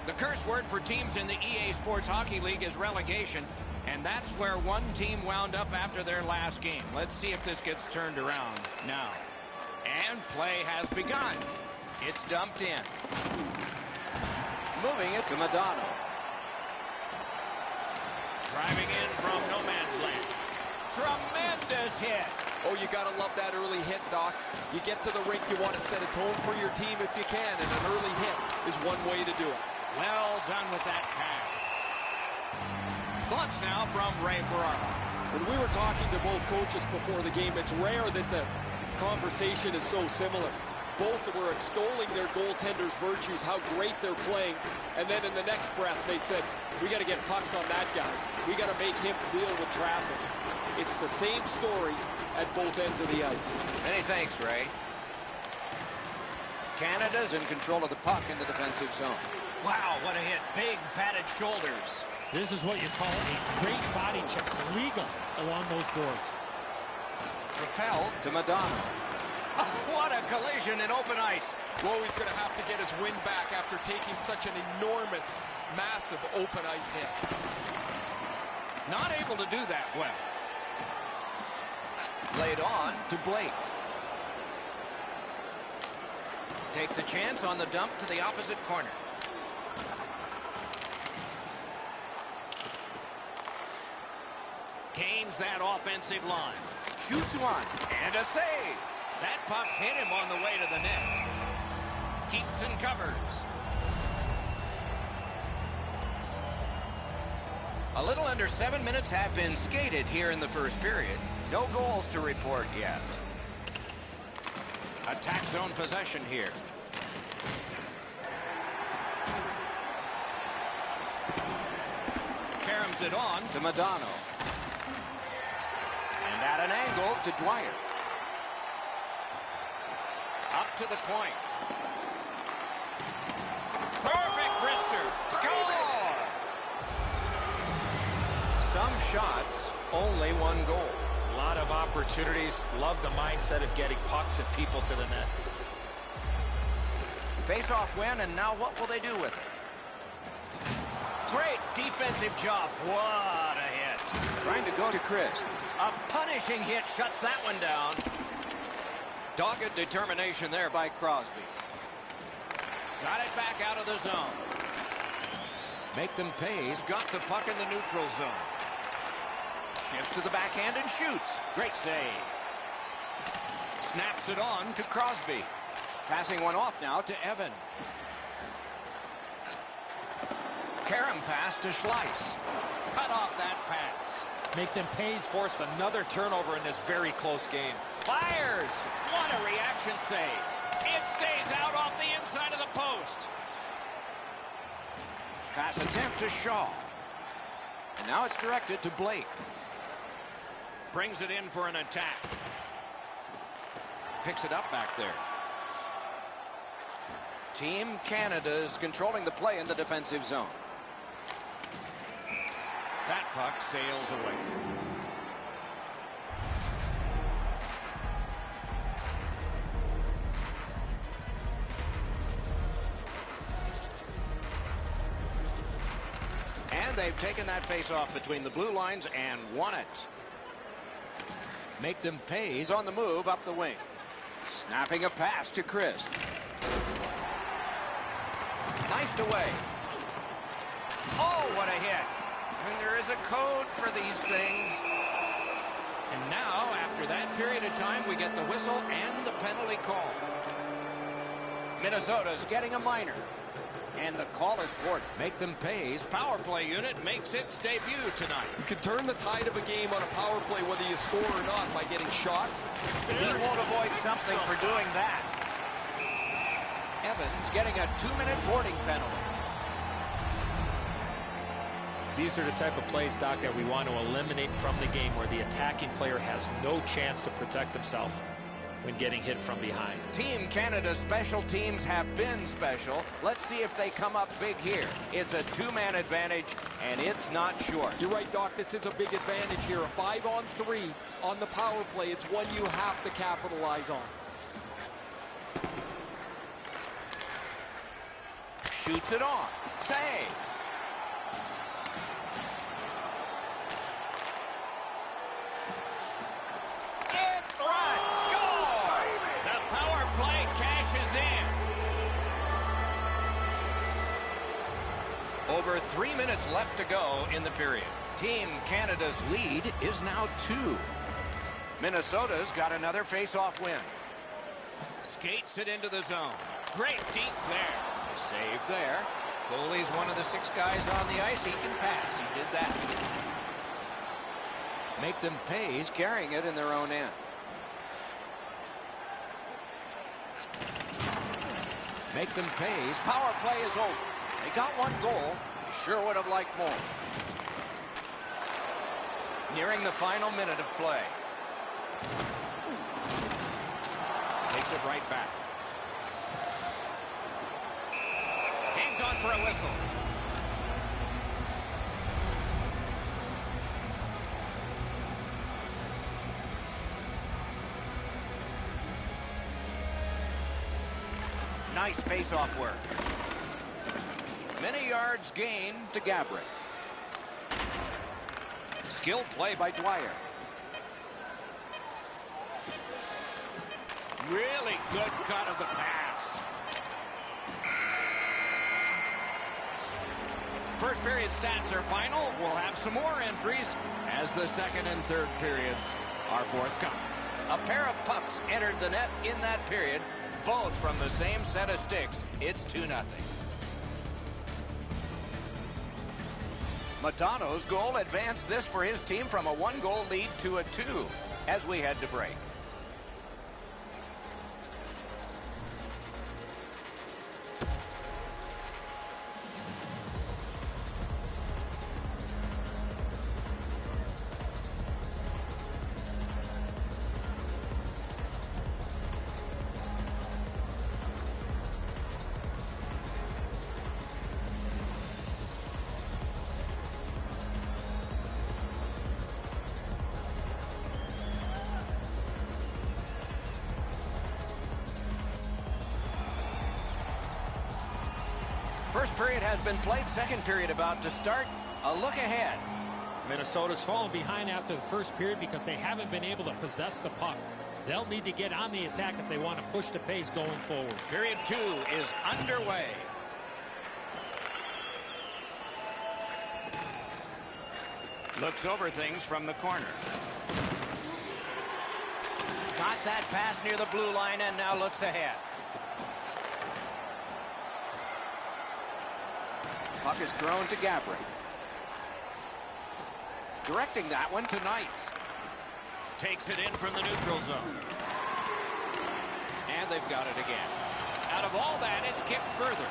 The curse word for teams in the EA Sports Hockey League is relegation, and that's where one team wound up after their last game. Let's see if this gets turned around now. And play has begun. It's dumped in. Moving it to Madonna. Driving in from no man's land. Tremendous hit. Oh, you got to love that early hit, Doc. You get to the rink, you want to set a tone for your team if you can, and an early hit is one way to do it. Well done with that pass. Thoughts now from Ray Ferraro. When we were talking to both coaches before the game, it's rare that the conversation is so similar. Both were extolling their goaltenders' virtues, how great they're playing, and then in the next breath they said, we got to get pucks on that guy. We got to make him deal with traffic. It's the same story at both ends of the ice. Many thanks, Ray. Canada's in control of the puck in the defensive zone. Wow, what a hit. Big padded shoulders. This is what you call a great body check. Legal along those boards. Propelled to Madonna. Oh, what a collision in open ice. Well, he's going to have to get his wind back after taking such an enormous, massive open ice hit. Not able to do that well. Laid on to Blake. Takes a chance on the dump to the opposite corner. Gains that offensive line. Shoots one. And a save. That puck hit him on the way to the net. Keeps and covers. A little under 7 minutes have been skated here in the first period. No goals to report yet. Attack zone possession here. Caroms it on to Madonna. And at an angle to Dwyer. Up to the point. Perfect wrister. Score! Some shots, only one goal. A lot of opportunities. Love the mindset of getting pucks and people to the net. Face-off win, and now what will they do with it? Great defensive job. What a hit. Trying to go to Chris. A punishing hit shuts that one down. Dogged determination there by Crosby. Got it back out of the zone. Make them pay. He's got the puck in the neutral zone. Shifts to the backhand and shoots. Great save. Snaps it on to Crosby. Passing one off now to Evan. Karam pass to Schleiss. Cut off that pass. Make them pay. Forced another turnover in this very close game. Fires. What a reaction save. It stays out off the inside of the post. Pass attempt to Shaw. And now it's directed to Blake. Brings it in for an attack. Picks it up back there. Team Canada is controlling the play in the defensive zone. That puck sails away. And they've taken that face-off between the blue lines and won it. Make them pay. He's on the move up the wing. Snapping a pass to Chris. Knifed away. Oh, what a hit. And there is a code for these things. And now, after that period of time, we get the whistle and the penalty call. Minnesota's getting a minor. And the call is for Make them pay's power play unit makes its debut tonight. You can turn the tide of a game on a power play whether you score or not by getting shots. He won't avoid something for doing that. Evans getting a 2-minute boarding penalty. These are the type of plays, Doc, that we want to eliminate from the game where the attacking player has no chance to protect himself when getting hit from behind. Team Canada's special teams have been special. Let's see if they come up big here. It's a 2-man advantage, and it's not short. You're right, Doc. This is a big advantage here. A 5-on-3 on the power play. It's one you have to capitalize on. Shoots it on. Save. In front. Score! The power play cashes in. Over 3 minutes left to go in the period. Team Canada's lead is now 2. Minnesota's got another face-off win. Skates it into the zone. Great deep there. Save there. Goalie's one of the 6 guys on the ice. He can pass. He did that. Make them pay. He's carrying it in their own end. Make them pay. His power play is over. They got 1 goal. Sure would have liked more. Nearing the final minute of play. Takes it right back. Hangs on for a whistle. Nice face-off work. Many yards gained to Gabrick. Skilled play by Dwyer. Really good cut of the pass. First period stats are final. We'll have some more entries as the second and third periods are forthcoming. A pair of pucks entered the net in that period, both from the same set of sticks. It's 2-0. Madonna's goal advanced this for his team from a 1-goal lead to a 2 as we head to break. First period has been played. Second period about to start. A look ahead. Minnesota's fallen behind after the first period because they haven't been able to possess the puck. They'll need to get on the attack if they want to push the pace going forward. Period 2 is underway. Looks over things from the corner. Got that pass near the blue line and now looks ahead. Puck is thrown to Gabrick. Directing that one to Knights. Takes it in from the neutral zone. And they've got it again. Out of all that, it's kicked further.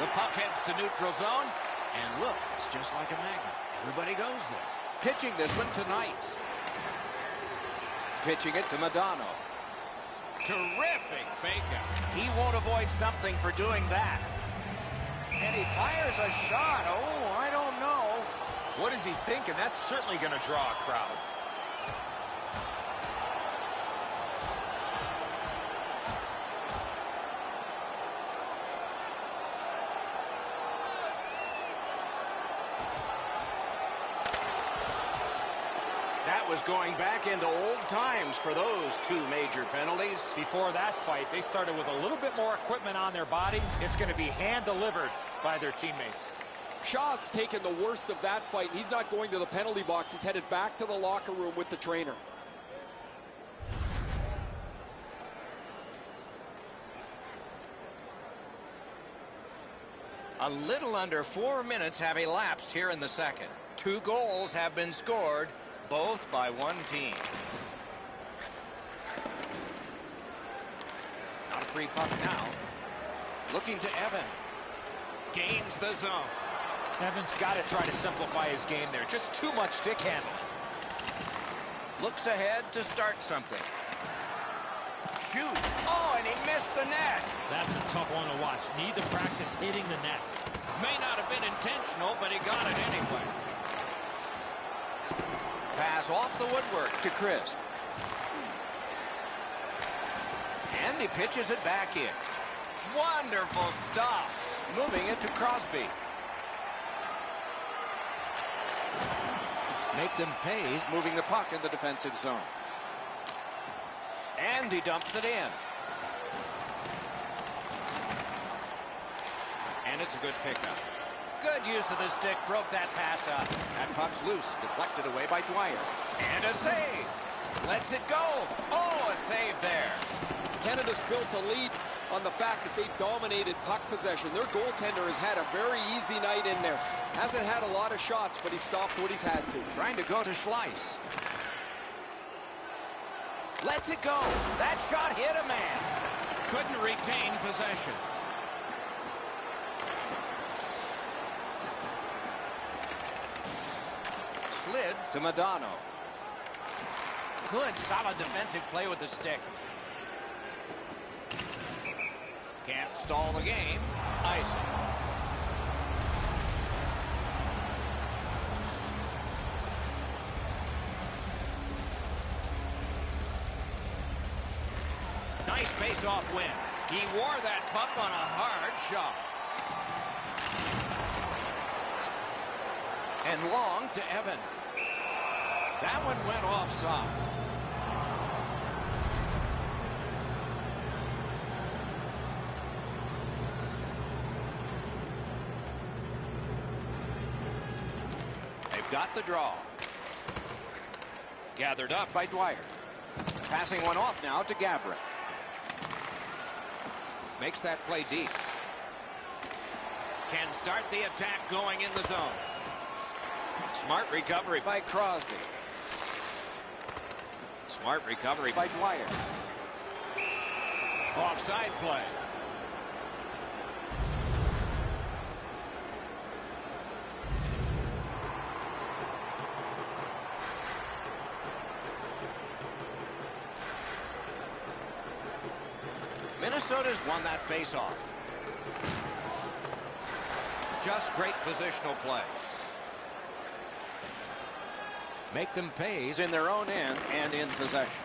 The puck heads to neutral zone. And look, it's just like a magnet. Everybody goes there. Pitching this one to Knights. Pitching it to Madonna. Terrific fake out. He won't avoid something for doing that. And he fires a shot. Oh, I don't know. What is he thinking? That's certainly going to draw a crowd. That was going back into old times for those 2 major penalties. Before that fight, they started with a little bit more equipment on their body. It's going to be hand-delivered by their teammates. Shaw's taken the worst of that fight. He's not going to the penalty box. He's headed back to the locker room with the trainer. A little under 4 minutes have elapsed here in the second. 2 goals have been scored, both by one team. Not a free puck now. Looking to Evan. Gains the zone. Evan's got to try to simplify his game there. Just too much stick handling. Looks ahead to start something. Shoots. Oh, and he missed the net. That's a tough one to watch. Need to practice hitting the net. May not have been intentional, but he got it anyway. Pass off the woodwork to Crisp. And he pitches it back in. Wonderful stop. Moving it to Crosby. Make them pays, moving the puck in the defensive zone. And he dumps it in. And it's a good pickup. Good use of the stick, broke that pass up. That puck's loose, deflected away by Dwyer. And a save. Lets it go. Oh, a save there. Canada's built a lead on the fact that they've dominated puck possession. Their goaltender has had a very easy night in there. Hasn't had a lot of shots, but he stopped what he's had to. Trying to go to Schleiss. Lets it go. That shot hit a man. Couldn't retain possession. Slid to Modano. Good, solid defensive play with the stick. Can't stall the game. Icing. Nice face-off win. He wore that puck on a hard shot. And long to Evan. That one went offside. They've got the draw. Gathered up by Dwyer. Passing one off now to Gabrick. Makes that play deep. Can start the attack going in the zone. Smart recovery by Crosby. Smart recovery by Dwyer. Offside play. Minnesota's won that face-off. Just great positional play. Make them pays in their own end and in possession.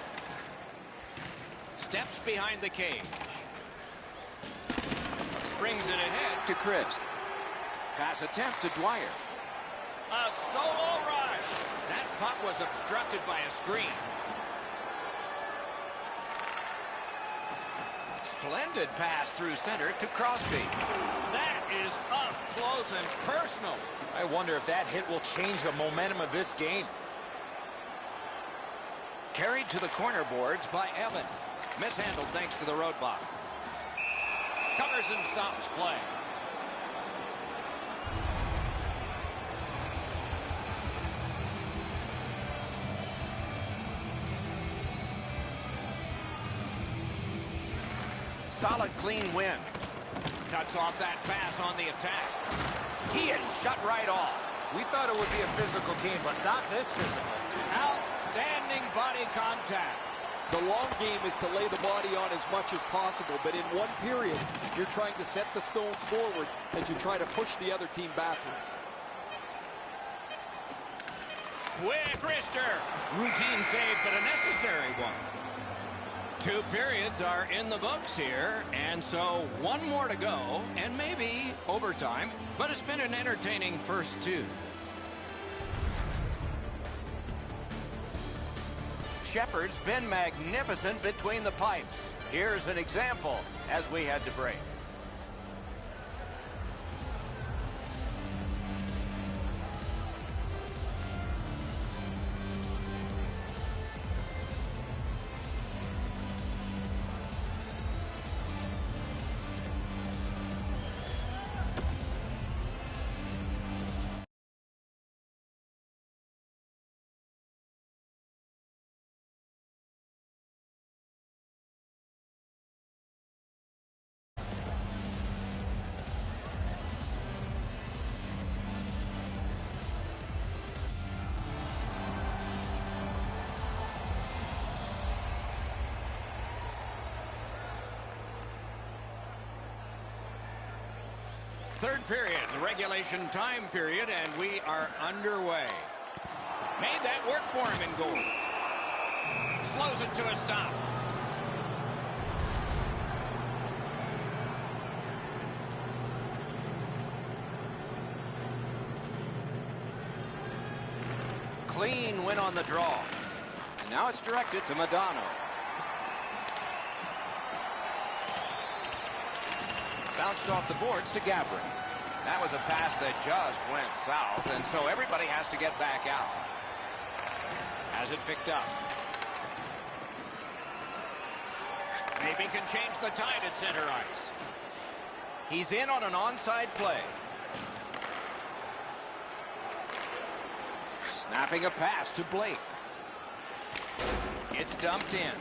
Steps behind the cage. Springs it ahead to Chris. Pass attempt to Dwyer. A solo rush. That puck was obstructed by a screen. Splendid pass through center to Crosby. That is up close and personal. I wonder if that hit will change the momentum of this game. Carried to the corner boards by Evan. Mishandled thanks to the roadblock. Covers and stops play. Solid, clean win. Cuts off that pass on the attack. He is shut right off. We thought it would be a physical game, but not this physical. Outstanding body contact. The long game is to lay the body on as much as possible, but in one period, you're trying to set the stones forward as you try to push the other team backwards. Quick wrister. Routine save, but a necessary one. 2 periods are in the books here, and so one more to go, and maybe overtime, but it's been an entertaining first 2. Shepard's been magnificent between the pipes. Here's an example as we had to break. Third period, the regulation time period, and we are underway. Made that work for him in goal. Slows it to a stop. clean win on the draw. And now it's directed to Madano. Bounced off the boards to Gabriel. That was a pass that just went south, and so everybody has to get back out. Has it picked up. Maybe can change the tide at center ice. He's in on an onside play. Snapping a pass to Blake. It's dumped in.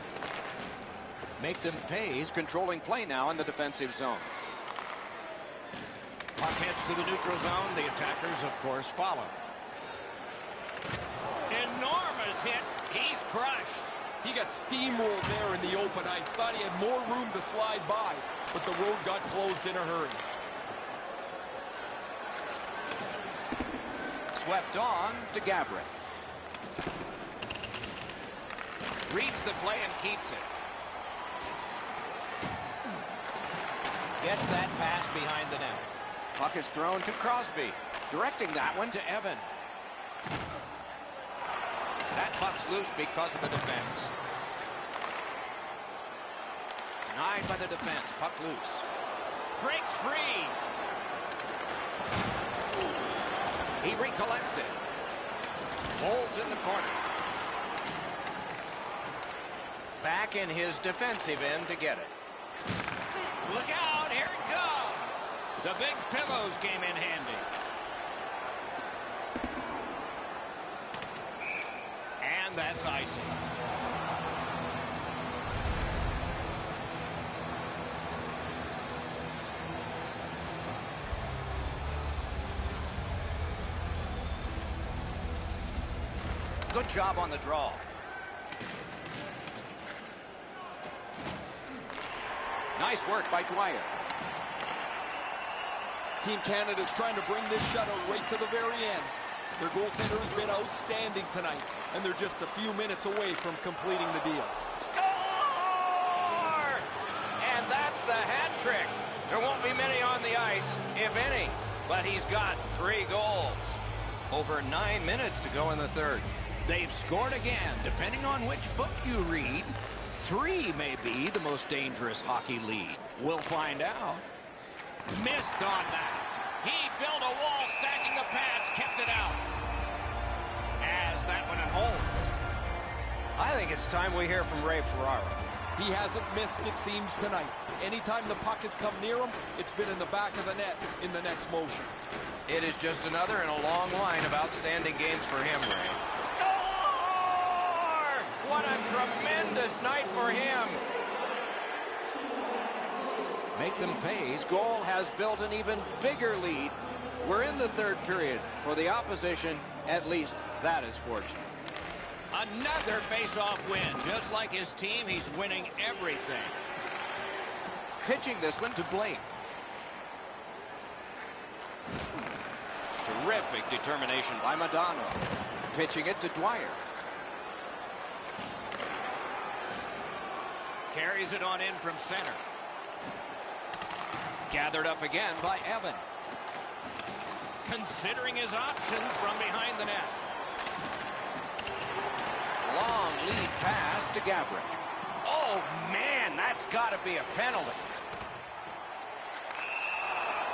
Make them pay. He's controlling play now in the defensive zone. Puck heads to the neutral zone. The attackers, of course, follow. Enormous hit. He's crushed. He got steamrolled there in the open ice. Thought he had more room to slide by, but the road got closed in a hurry. Swept on to Gabriel. Reads the play and keeps it. Gets that pass behind the net. Puck is thrown to Crosby. Directing that one to Evan. That puck's loose because of the defense. Denied by the defense. Puck loose. Breaks free. He recollects it. Holds in the corner. Back in his defensive end to get it. Look out, here it comes. The big pillows came in handy. And that's icing. Good job on the draw. Nice work by Dwyer. Team Canada's trying to bring this shutout right to the very end. Their goaltender has been outstanding tonight, and they're just a few minutes away from completing the deal. Score! And that's the hat trick. There won't be many on the ice, if any, but he's got 3 goals. Over 9 minutes to go in the third. They've scored again. Depending on which book you read, 3 may be the most dangerous hockey lead. We'll find out. Missed on that. He built a wall, stacking the pads, kept it out. As that one holds. I think it's time we hear from Ray Ferraro. He hasn't missed, it seems, tonight. Anytime the puck has come near him, it's been in the back of the net in the next motion. It is just another in a long line of outstanding games for him, Ray. Score! What a tremendous night for him. Make them pay. His goal has built an even bigger lead. We're in the third period. For the opposition, at least that is fortunate. Another face-off win. Just like his team, he's winning everything. Pitching this one to Blake. Terrific determination by Madano. Pitching it to Dwyer. Carries it on in from center. Gathered up again by Evan. Considering his options from behind the net. Long lead pass to Gabriel. Oh, man, that's got to be a penalty.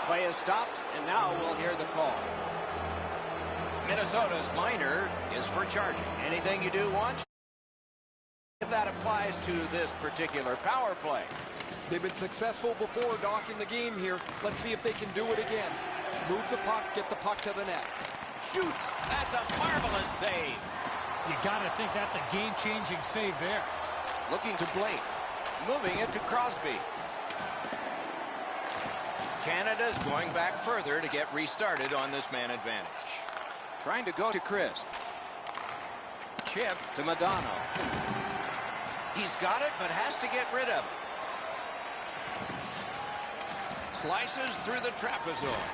Play is stopped, and now we'll hear the call. Minnesota's minor is for charging. Anything you do once, if that applies to this particular power play. They've been successful before, Doc, in the game here. Let's see if they can do it again. Move the puck, get the puck to the net. Shoots. That's a marvelous save. You got to think that's a game-changing save there. Looking to Blake. Moving it to Crosby. Canada's going back further to get restarted on this man advantage. Trying to go to Chris. Chip to Madano. He's got it, but has to get rid of it. Slices through the trapezoid.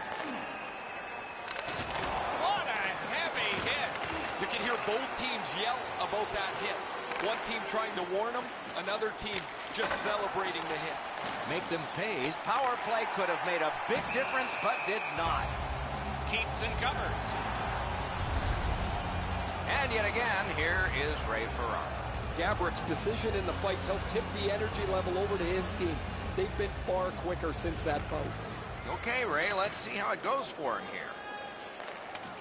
What a heavy hit. You can hear both teams yell about that hit. One team trying to warn them, another team just celebrating the hit. Make them pay. His power play could have made a big difference, but did not. Keeps and covers. And yet again, here is Ray Ferraro. Gabrick's decision in the fights helped tip the energy level over to his team. They've been far quicker since that bout. Okay, Ray, let's see how it goes for him here.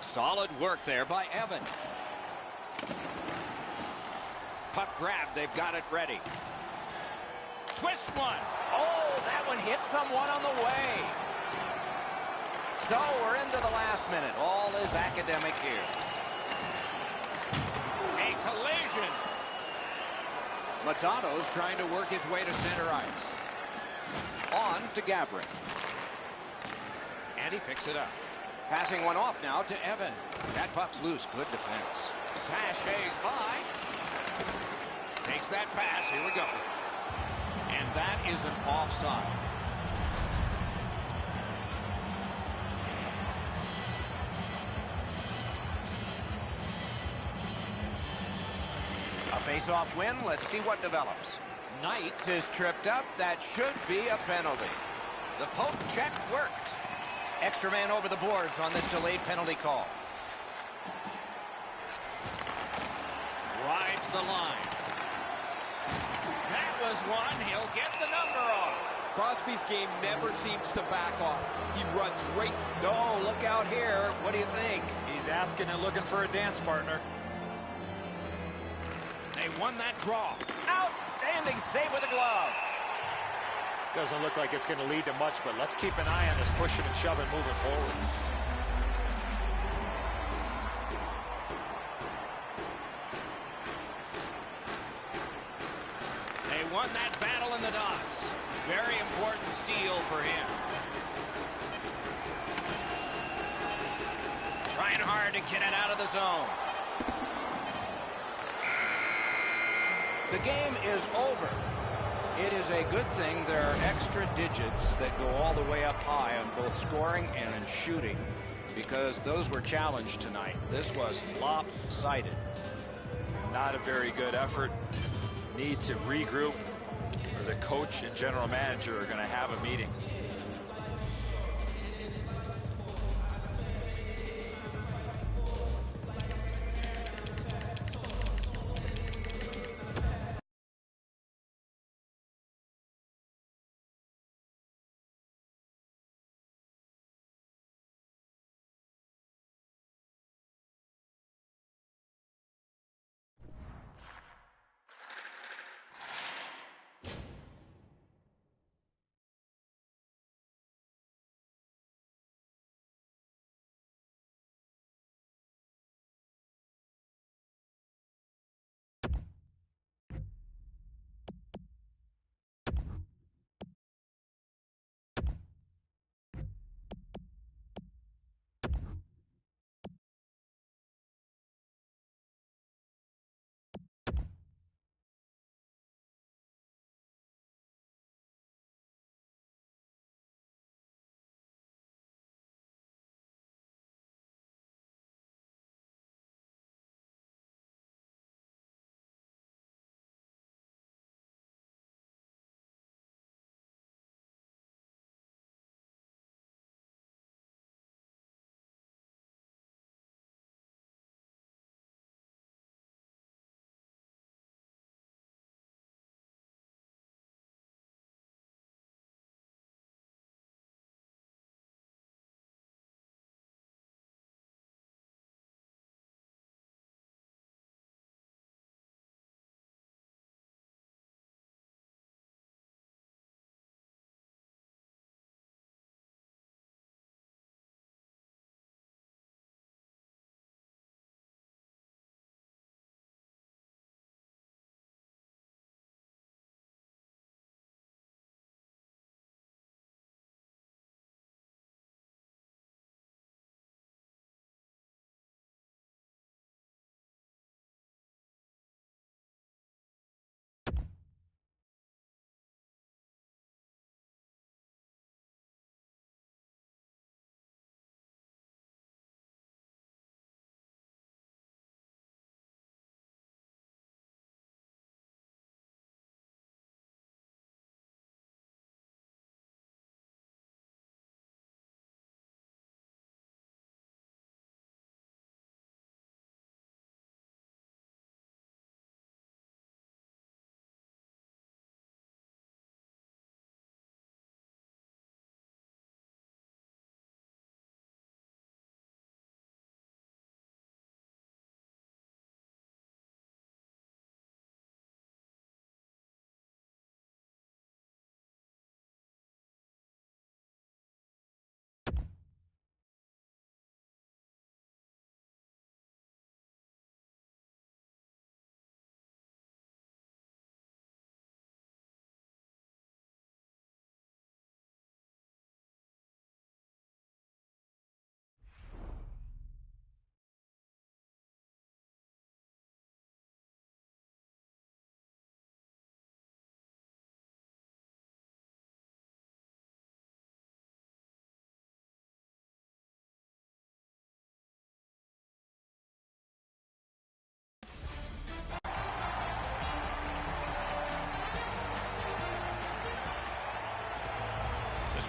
Solid work there by Evan. Puck grab, they've got it ready. Twist one. Oh, that one hit someone on the way. So we're into the last minute. All is academic here. A collision. Madonna's trying to work his way to center ice. On to Gabrick. And he picks it up. Passing one off now to Evan. That puck's loose. Good defense. Sashays by. Takes that pass. Here we go. And that is an offside. A face-off win. Let's see what develops. Knights is tripped up. That should be a penalty. The poke check worked. Extra man over the boards on this delayed penalty call. Rides the line. That was one. He'll get the number off. Crosby's game never seems to back off. He runs right. Oh, look out here. What do you think? He's asking and looking for a dance partner. They won that draw. Outstanding save with a glove. Doesn't look like it's going to lead to much, but let's keep an eye on this pushing and shoving moving forward. They won that battle in the docks. Very important steal for him. Trying hard to get it out of the zone. The game is over. It is a good thing there are extra digits that go all the way up high on both scoring and in shooting, because those were challenged tonight. This was lopsided. Not a very good effort. Need to regroup, or the coach and general manager are going to have a meeting.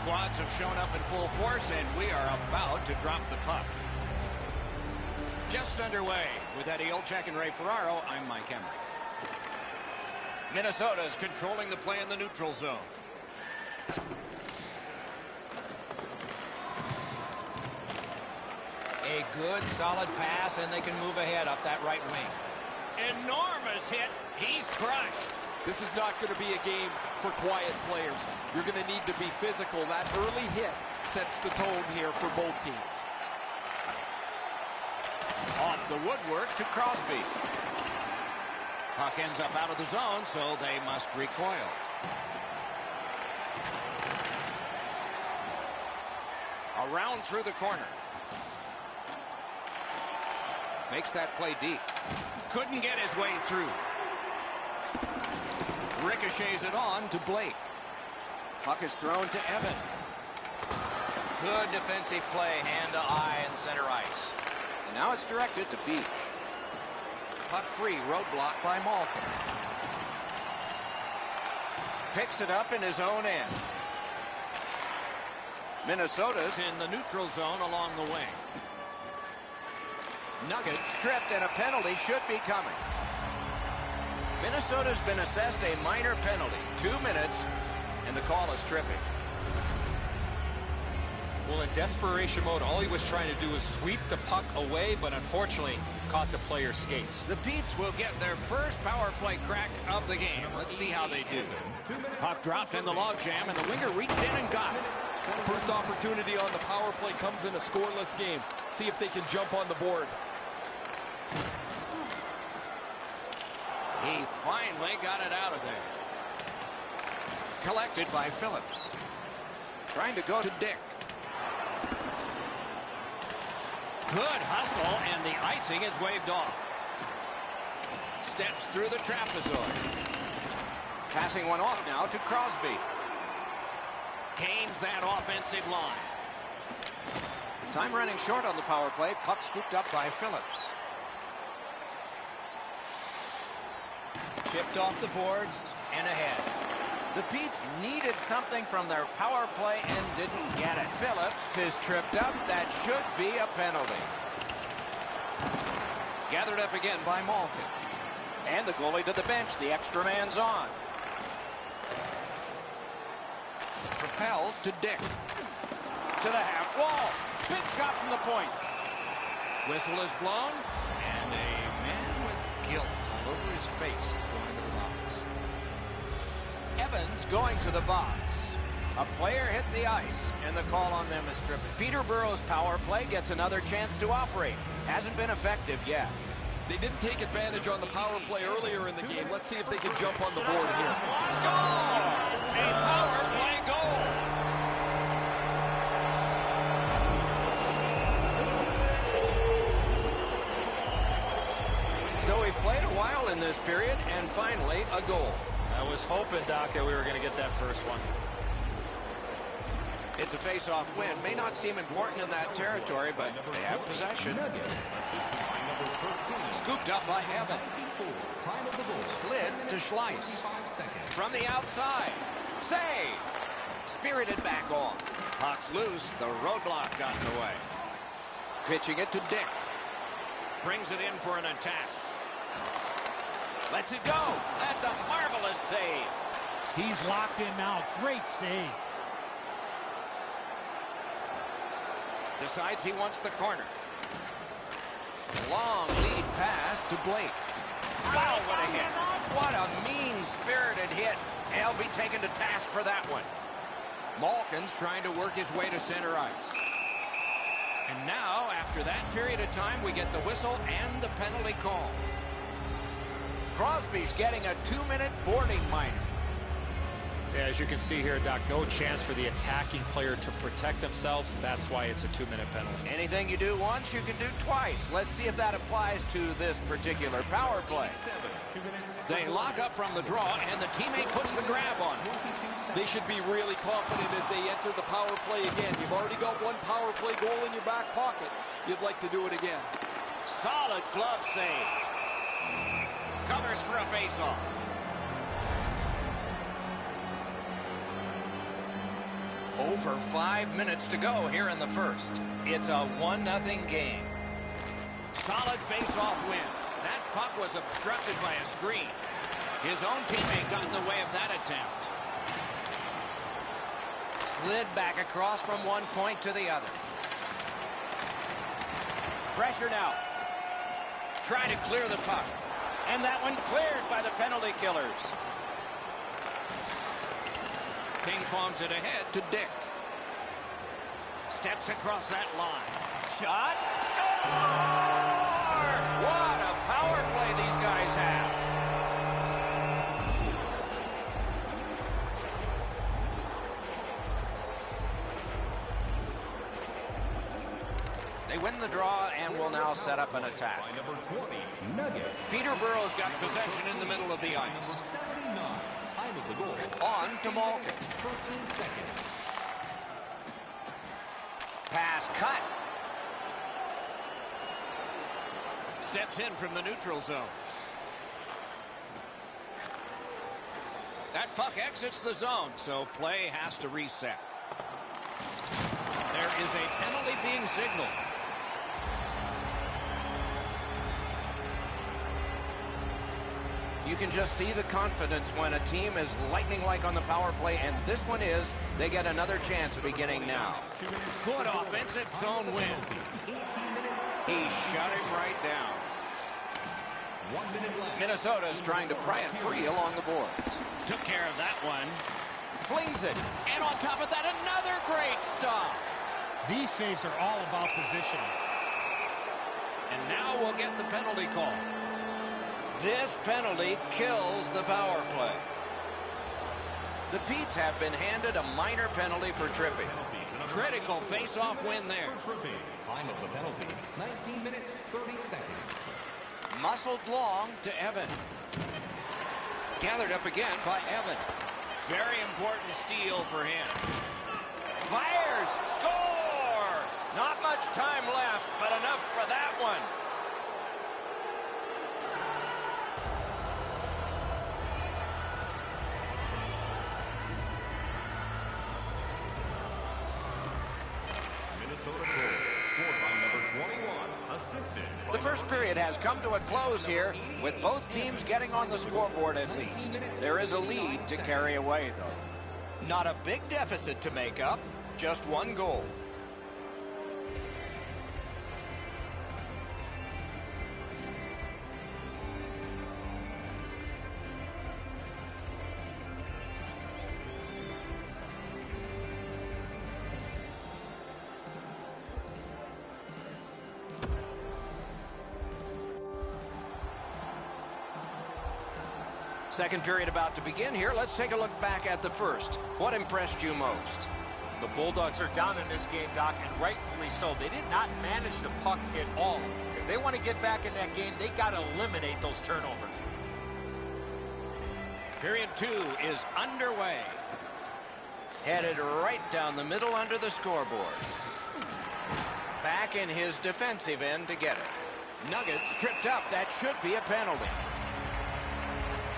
squads have shown up in full force, and we are about to drop the puck. Just underway with Eddie Olczyk and Ray Ferraro. I'm Mike Emery. Minnesota is controlling the play in the neutral zone. A good, solid pass, and they can move ahead up that right wing. Enormous hit. He's crushed. This is not going to be a game for quiet players. You're going to need to be physical. That early hit sets the tone here for both teams. Off the woodwork to Crosby. Puck ends up out of the zone, so they must recoil. Around through the corner. Makes that play deep. Couldn't get his way through. Ricochets it on to Blake. Puck is thrown to Evan. Good defensive play, hand to eye and center ice. And now it's directed to Beach. Puck free, roadblock by Malkin. Picks it up in his own end. Minnesota's in the neutral zone along the wing. Nuggets tripped, and a penalty should be coming. Minnesota's been assessed a minor penalty. 2 minutes, and the call is tripping. Well, in desperation mode, all he was trying to do was sweep the puck away, but unfortunately caught the player's skates. The Petes will get their first power play crack of the game. Let's see how they do. Puck dropped in the logjam, and the winger reached in and got it. First opportunity on the power play comes in a scoreless game. See if they can jump on the board. He finally got it out of there. Collected by Phillips. Trying to go to Dick. Good hustle, and the icing is waved off. Steps through the trapezoid. Passing one off now to Crosby. Gains that offensive line. Time running short on the power play. Puck scooped up by Phillips. Chipped off the boards and ahead. The Petes needed something from their power play and didn't get it. Phillips is tripped up. That should be a penalty. Gathered up again by Malkin. And the goalie to the bench. The extra man's on. Propelled to Dick. To the half wall. Big shot from the point. Whistle is blown. And a man with guilt all over his face is going to the box. Evans going to the box. A player hit the ice, and the call on them is tripping. Peterborough's power play gets another chance to operate. Hasn't been effective yet. They didn't take advantage on the power play earlier in the game. Let's see if they can jump on the board here. Score! A power play goal! So we played a while in this period, and finally a goal. I was hoping, Doc, that we were going to get that first one. It's a face-off win. May not seem important in that territory, but they have possession. Scooped up by Evan. Slid to Schleiss. From the outside. Save. Spirited back on. Puck's loose. The roadblock got in the way. Pitching it to Dick. Brings it in for an attack. Lets it go. That's a marvelous save. He's locked in now. Great save. Decides he wants the corner. Long lead pass to Blake. Wow, what a hit. What a mean-spirited hit. He'll be taken to task for that one. Malkin's trying to work his way to center ice. And now, after that period of time, we get the whistle and the penalty call. Crosby's getting a 2-minute boarding minor. Yeah, as you can see here, Doc, no chance for the attacking player to protect themselves. That's why it's a 2-minute penalty. Anything you do once, you can do twice. Let's see if that applies to this particular power play. They lock up from the draw, and the teammate puts the grab on him. They should be really confident as they enter the power play again. You've already got one power play goal in your back pocket. You'd like to do it again. Solid glove save. Covers for a face-off. Over 5 minutes to go here in the first. It's a 1-0 game. Solid face-off win. That puck was obstructed by a screen. His own teammate got in the way of that attempt. Slid back across from one point to the other. Pressured out. Trying to clear the puck. And that one cleared by the penalty killers. Ping-pongs it ahead to Dick. Steps across that line. Shot. Score! What a power play these guys have. They win the draw and will now set up an attack. Peterborough's got possession in the middle of the ice. On to Malkin. Pass cut. Steps in from the neutral zone. That puck exits the zone, so play has to reset. There is a penalty being signaled. You can just see the confidence when a team is lightning-like on the power play, and this one is. They get another chance beginning now. Good offensive zone win. He shut him right down. Minnesota's trying to pry it free along the boards. Took care of that one. Flings it. And on top of that, another great stop. These saves are all about positioning. And now we'll get the penalty call. This penalty kills the power play. The Petes have been handed a minor penalty for tripping. Critical face-off win there. Time of the penalty, 19 minutes, 30 seconds. Muscled long to Evan. Gathered up again by Evan. Very important steal for him. Fires! Score! Not much time left, but enough for that one. The first period has come to a close here, with both teams getting on the scoreboard at least. There is a lead to carry away, though. Not a big deficit to make up, just one goal. Second period about to begin here. Let's take a look back at the first. What impressed you most? The Bulldogs are down in this game, Doc, and rightfully so. They did not manage the puck at all. If they want to get back in that game, they got to eliminate those turnovers. Period 2 is underway. Headed right down the middle under the scoreboard. Back in his defensive end to get it. Nuggets tripped up. That should be a penalty.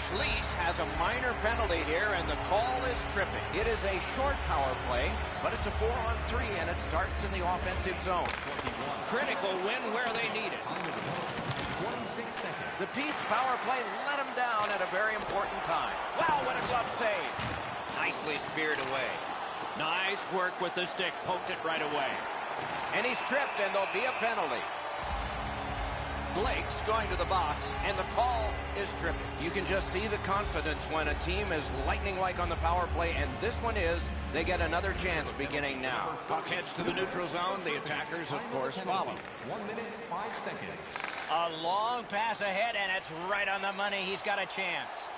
Schließ has a minor penalty here, and the call is tripping. It is a short power play, but it's a 4-on-3, and it starts in the offensive zone. Critical win where they need it. The Petes power play let him down at a very important time. Wow, what a glove save. Nicely speared away. Nice work with the stick. Poked it right away. And he's tripped, and there'll be a penalty. Blake's going to the box, and the call is tripping. You can just see the confidence when a team is lightning-like on the power play, and this one is. They get another chance beginning now. Puck heads to the neutral zone. The attackers, of course, follow. 1 minute, 5 seconds. A long pass ahead, and it's right on the money. He's got a chance.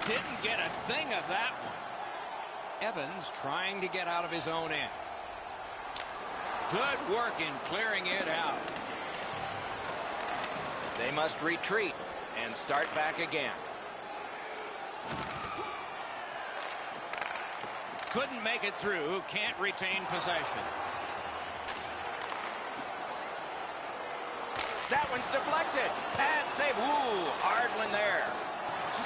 Didn't get a thing of that one. Evans trying to get out of his own end. Good work in clearing it out. They must retreat and start back again. Couldn't make it through. Can't retain possession. That one's deflected. Pad save. Ooh, hard one there.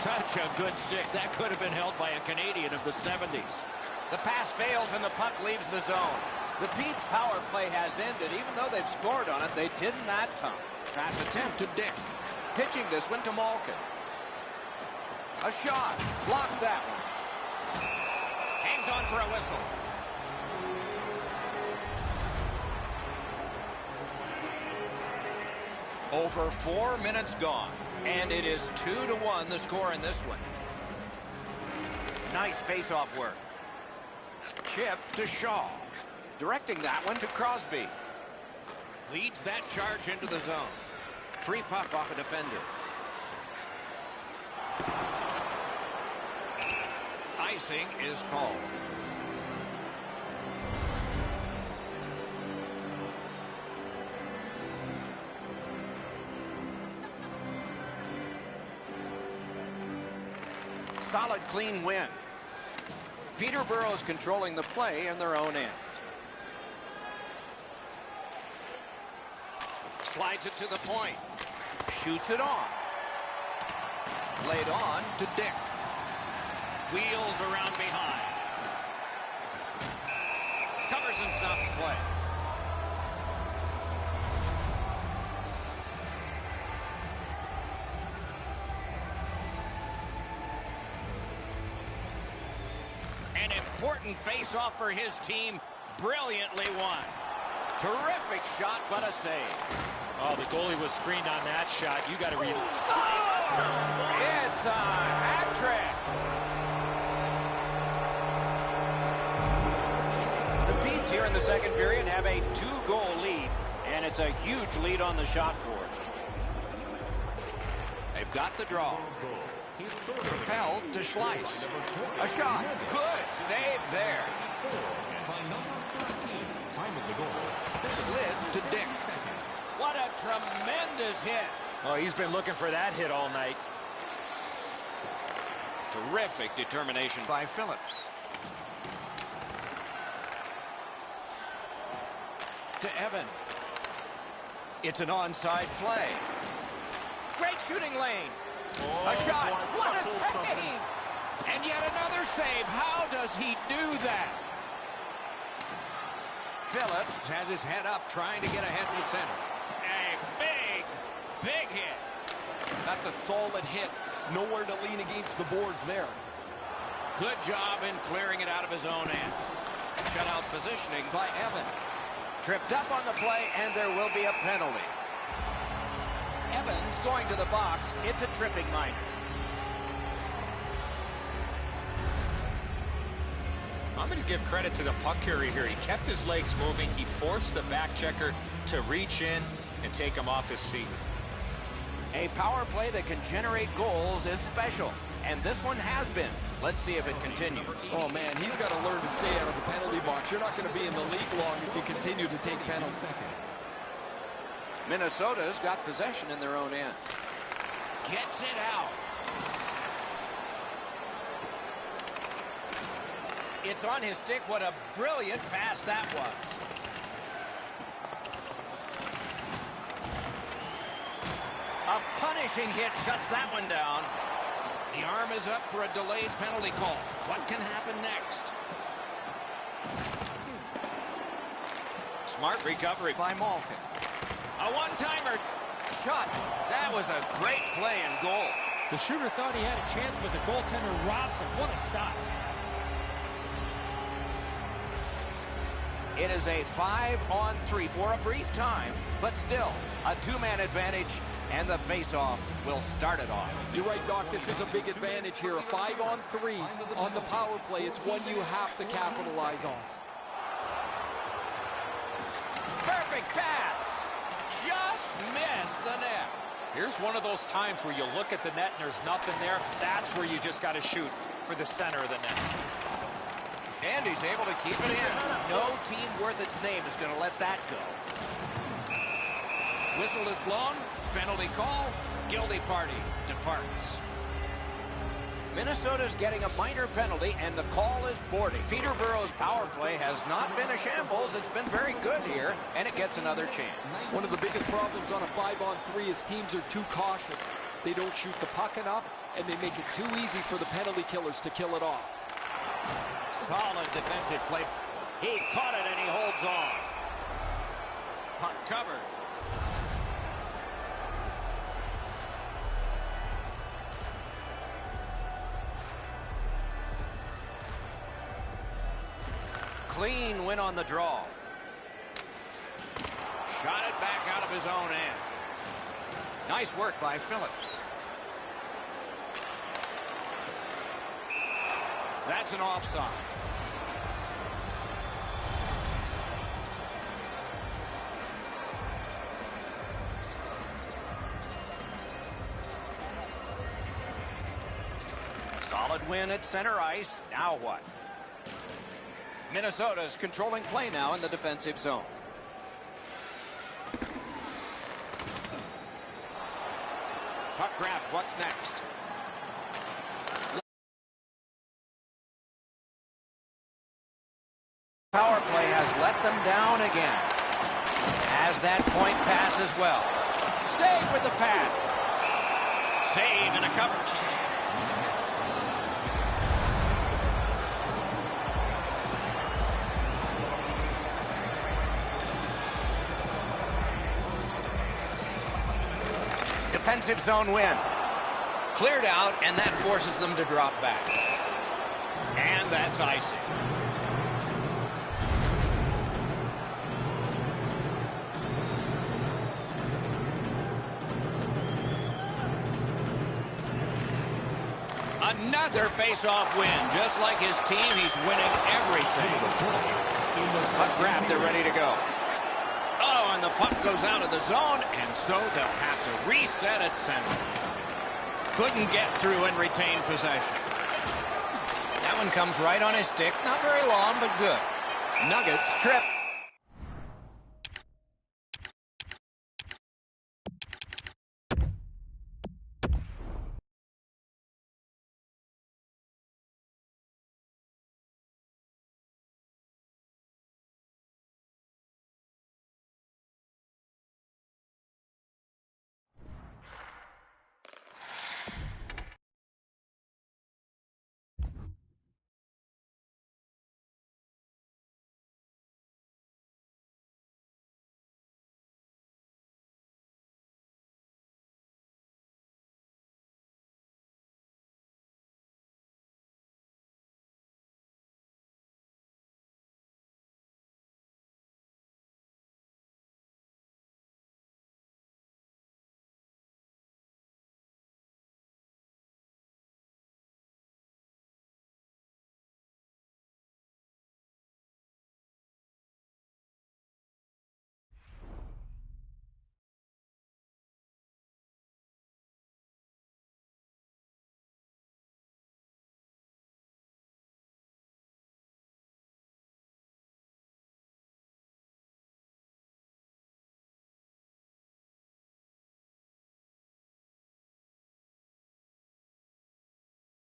Such a good stick. That could have been held by a Canadian of the 70s. The pass fails and the puck leaves the zone. The Pete's power play has ended. Even though they've scored on it, they didn't that time. Pass attempt to Dick. Pitching this one to Malkin. A shot. Blocked that one. Hangs on for a whistle. Over 4 minutes gone. And it is 2-1 the score in this one. Nice face-off work. Chip to Shaw. Directing that one to Crosby. Leads that charge into the zone. Free puck off a defender. Icing is called. Solid, clean win. Peterborough's controlling the play in their own end. Slides it to the point. Shoots it on. Laid on to Dick. Wheels around behind. Covers and stops play. An important face-off for his team. Brilliantly won. Terrific shot, but a save. Oh, the goalie was screened on that shot. You got to read. It's a hat trick. The Petes here in the second period have a 2-goal lead, and it's a huge lead on the shot board. They've got the draw. Propelled to Schleiss. A shot. Good save there. Slid to Dick. What a tremendous hit. Oh, he's been looking for that hit all night. Terrific determination by Phillips. To Evan. It's an onside play. Great shooting lane. A shot. What a save. And yet another save. How does he do that? Phillips has his head up, trying to get ahead in the center. A big hit. That's a solid hit. Nowhere to lean against the boards there. Good job in clearing it out of his own end. Shutout positioning by Evan. Tripped up on the play, and there will be a penalty. Evans going to the box. It's a tripping minor. I'm going to give credit to the puck carrier here. He kept his legs moving. He forced the back checker to reach in and take him off his feet. A power play that can generate goals is special, and this one has been. Let's see if it continues. Oh, man, he's got to learn to stay out of the penalty box. You're not going to be in the league long if you continue to take penalties. Minnesota's got possession in their own end. Gets it out. It's on his stick. What a brilliant pass that was. A punishing hit shuts that one down. The arm is up for a delayed penalty call. What can happen next? Smart recovery by Malkin. A one-timer shot. That was a great play and goal. The shooter thought he had a chance, but the goaltender robs him. What a stop. It is a 5-on-3 for a brief time, but still a two-man advantage, and the face-off will start it off. You're right, Doc. This is a big advantage here. A 5-on-3 on the power play. It's one you have to capitalize on. Perfect pass. Just missed the net. Here's one of those times where you look at the net and there's nothing there. That's where you just got to shoot for the center of the net. And he's able to keep it in. No team worth its name is going to let that go. Whistle is blown. Penalty call. Guilty party departs. Minnesota's getting a minor penalty, and the call is boarding. Peterborough's power play has not been a shambles. It's been very good here, and it gets another chance. One of the biggest problems on a 5-on-3 is teams are too cautious. They don't shoot the puck enough, and they make it too easy for the penalty killers to kill it off. Solid defensive play. He caught it and he holds on. Puck covered. Clean win on the draw. Shot it back out of his own end. Nice work by Phillips. That's an offside. Solid win at center ice. Now what? Minnesota's controlling play now in the defensive zone. Puck grab. What's next? Power play has let them down again. Has that point pass as well. Save with the pad. Save and a cover. Defensive zone win. Cleared out, and that forces them to drop back. And that's icing. Another face-off win. Just like his team, he's winning everything. Puck grab, they're ready to go. Oh, and the puck goes out of the zone, and so they'll have to reset at center. Couldn't get through and retain possession. That one comes right on his stick. Not very long, but good. Nuggets trip.